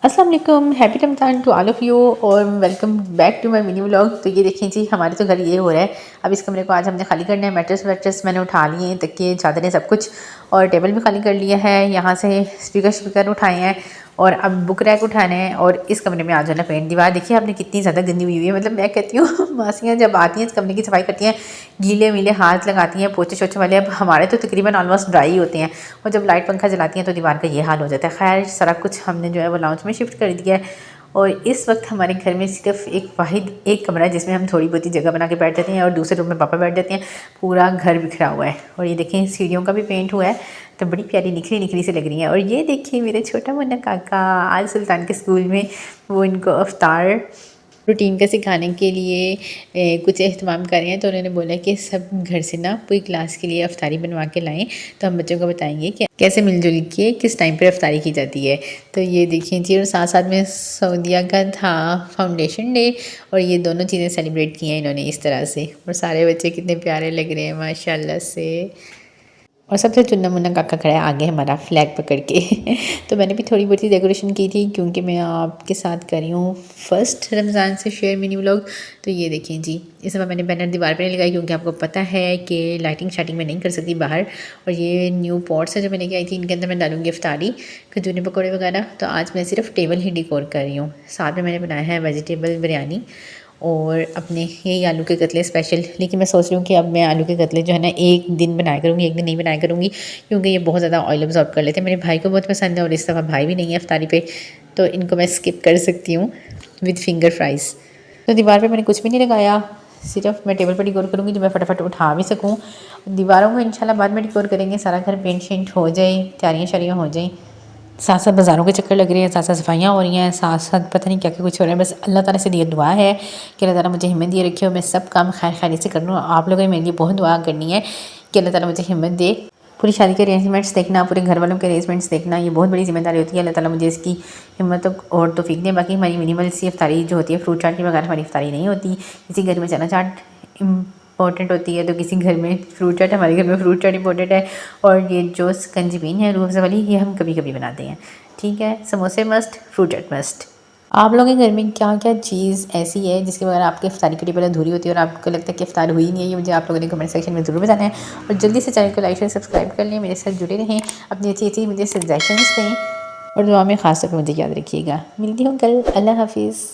अस्सलाम वालेकुम, happy Ramzan to all of you और welcome back to my mini vlog. तो ये देखिए जी, हमारे तो घर ये हो रहा है। अब इस कमरे को आज हमने खाली करना है। मैट्रेस वैट्रेस मैंने उठा लिए हैं, तकिए चादरें सब कुछ, और टेबल भी खाली कर लिया है। यहाँ से स्पीकर उठाए हैं और अब बुक रैक उठाने हैं। और इस कमरे में आ जाना पेंट। दीवार देखिए आपने कितनी ज़्यादा गंदी हुई है। मतलब मैं कहती हूँ मासियाँ जब आती हैं इस कमरे की सफाई करती हैं, गीले मीले हाथ लगाती हैं, पोछे शोछे वाले। अब हमारे तो तकरीबन ऑलमोस्ट ड्राई होते हैं, और जब लाइट पंखा जलाती हैं तो दीवार का ये हाल हो जाता है। खैर सारा कुछ हमने जो है वो लाउंज में शिफ्ट कर दिया है। और इस वक्त हमारे घर में सिर्फ एक कमरा है जिसमें हम थोड़ी बहुत ही जगह बना के बैठ जाते हैं, और दूसरे रूम में पापा बैठ जाते हैं। पूरा घर बिखरा हुआ है। और ये देखें सीढ़ियों का भी पेंट हुआ है, तो बड़ी प्यारी निखरी निखरी से लग रही है। और ये देखिए मेरे छोटा मुन्ना काका आज सुल्तान के स्कूल में वो इनको अफ्तार रूटीन का सिखाने के लिए कुछ एहतमाम कर रहे हैं। तो उन्होंने बोला कि सब घर से ना पूरी क्लास के लिए अफ्तारी बनवा के लाएं, तो हम बच्चों को बताएंगे कि कैसे मिलजुल के किस टाइम पर अफ्तारी की जाती है। तो ये देखिए जी, और साथ साथ में सऊदिया का था फाउंडेशन डे, और ये दोनों चीज़ें सेलिब्रेट की हैं इन्होंने इस तरह से। और सारे बच्चे कितने प्यारे लग रहे हैं माशाल्लाह से। और सबसे चुन्ना मुन्ना काका खड़ा है आगे हमारा फ्लैग पकड़ के तो मैंने भी थोड़ी बहुत ही डेकोरेशन की थी, क्योंकि मैं आपके साथ कर रही हूँ फर्स्ट रमज़ान से शेयर मिनी व्लॉग। तो ये देखें जी, इस समय मैंने बैनर दीवार पे नहीं लगाई, क्योंकि आपको पता है कि लाइटिंग शाइटिंग में नहीं कर सकती बाहर। और ये न्यू पॉट्स है जो मैंने आई थी, इनके अंदर मैं डालूंगी अफ्तारी, खजूरी पकौड़े वगैरह। तो आज मैं सिर्फ टेबल ही डिकोर कर रही हूँ। साथ में मैंने बनाया है वेजिटेबल बिरयानी और अपने यही आलू के कतले स्पेशल। लेकिन मैं सोच रही हूँ कि अब मैं आलू के कतले जो है ना एक दिन बनाया करूँगी, एक दिन नहीं बनाया करूँगी, क्योंकि ये बहुत ज़्यादा ऑयल अब्जॉर्ब कर लेते हैं। मेरे भाई को बहुत पसंद है, और इस दफ़ा भाई भी नहीं है अफ्तारी पे, तो इनको मैं स्किप कर सकती हूँ विद फिंगर फ्राइज़। तो दीवार पे मैंने कुछ भी नहीं लगाया, सिर्फ मैं टेबल पर डिकोर करूँगी जो मैं फटाफट उठा भी सकूँ। दीवारों को इंशाल्लाह बाद में डिकोर करेंगे, सारा घर पेंट शेंट हो जाए, तैयारियाँ शारियाँ हो जाएँ। साथ साथ बाज़ारों के चक्कर लग रहे हैं, साथ साथ सफाइयाँ हो रही हैं, साथ साथ पता नहीं क्या क्या कुछ हो रहा है। बस अल्लाह ताला से ये दुआ है कि अल्लाह ताला मुझे हिम्मत दिए रखे, और मैं सब काम खैर खैरियत से कर लूँ। आप लोगों ने मेरे लिए बहुत दुआ करनी है कि अल्लाह ताला मुझे हिम्मत दे। पूरी शादी के अरेंजमेंट्स देखना, पूरे घर वालों के अरेंजमेंट्स देखना, ये बहुत बड़ी जिम्मेदारी होती है। अल्लाह ताला मुझे इसकी हिम्मत और तौफीक दे। बाकी हमारी मिनिमल सी इफ्तारी जो होती है, फ्रूट चाट के बगैर हमारी इफ्तारी नहीं होती। किसी घर में चना चाट इम्पोर्टेंट होती है, तो किसी घर में फ्रूट चाट, हमारे घर में फ्रूट चाट इम्पोर्टेंट है। और ये जो स्कंजबीन है रूह अफ़ज़ा वाली, ये हम कभी कभी बनाते हैं। ठीक है, समोसे मस्ट, फ्रूट चाट मस्ट। आप लोगों के घर में क्या क्या चीज़ ऐसी है जिसके बगैर आपकी इफ्तारी की टेबल अधूरी होती है, और आपको लगता है कि इफ्तार हुई नहीं है? ये मुझे आप लोगों ने कमेंट सेक्शन में ज़रूर बताना है। और जल्दी से चैनल को लाइक शेयर सब्सक्राइब कर लें, मेरे साथ जुड़े रहें, अपनी अच्छी अच्छी मुझे सजेशंस दें, और दुआ में ख़ास तौर पर मुझे याद रखिएगा। मिलती हूँ कल। अल्लाह हाफिज़।